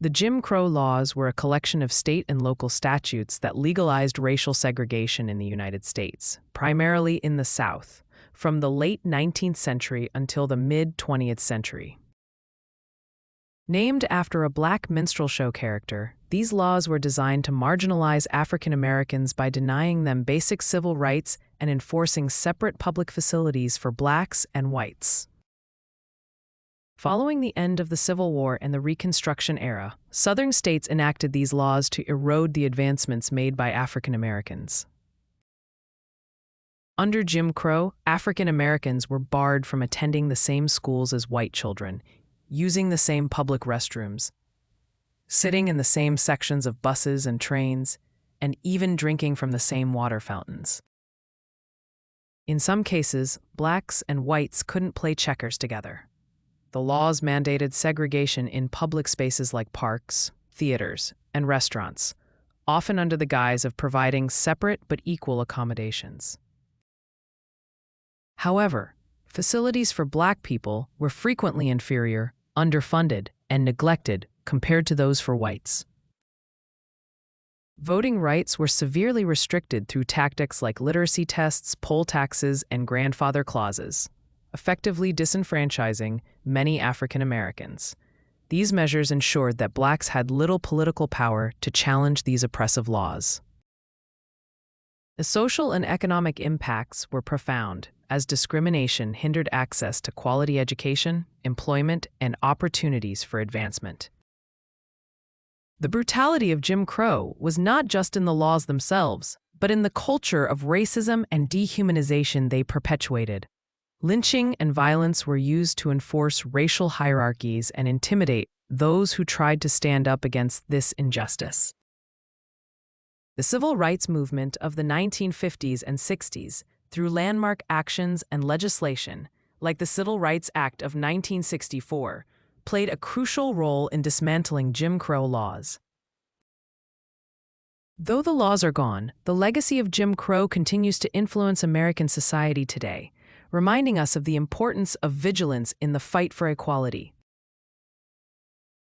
The Jim Crow laws were a collection of state and local statutes that legalized racial segregation in the United States, primarily in the South, from the late 19th century until the mid-20th century. Named after a black minstrel show character, these laws were designed to marginalize African Americans by denying them basic civil rights and enforcing separate public facilities for blacks and whites. Following the end of the Civil War and the Reconstruction era, Southern states enacted these laws to erode the advancements made by African Americans. Under Jim Crow, African Americans were barred from attending the same schools as white children, using the same public restrooms, sitting in the same sections of buses and trains, and even drinking from the same water fountains. In some cases, blacks and whites couldn't play checkers together. The laws mandated segregation in public spaces like parks, theaters, and restaurants, often under the guise of providing separate but equal accommodations. However, facilities for black people were frequently inferior, underfunded, and neglected compared to those for whites. Voting rights were severely restricted through tactics like literacy tests, poll taxes, and grandfather clauses, effectively disenfranchising many African Americans. These measures ensured that blacks had little political power to challenge these oppressive laws. The social and economic impacts were profound, as discrimination hindered access to quality education, employment, and opportunities for advancement. The brutality of Jim Crow was not just in the laws themselves, but in the culture of racism and dehumanization they perpetuated. Lynching and violence were used to enforce racial hierarchies and intimidate those who tried to stand up against this injustice. The civil rights movement of the 1950s and 60s, through landmark actions and legislation, like the Civil Rights Act of 1964, played a crucial role in dismantling Jim Crow laws. Though the laws are gone, the legacy of Jim Crow continues to influence American society today, reminding us of the importance of vigilance in the fight for equality.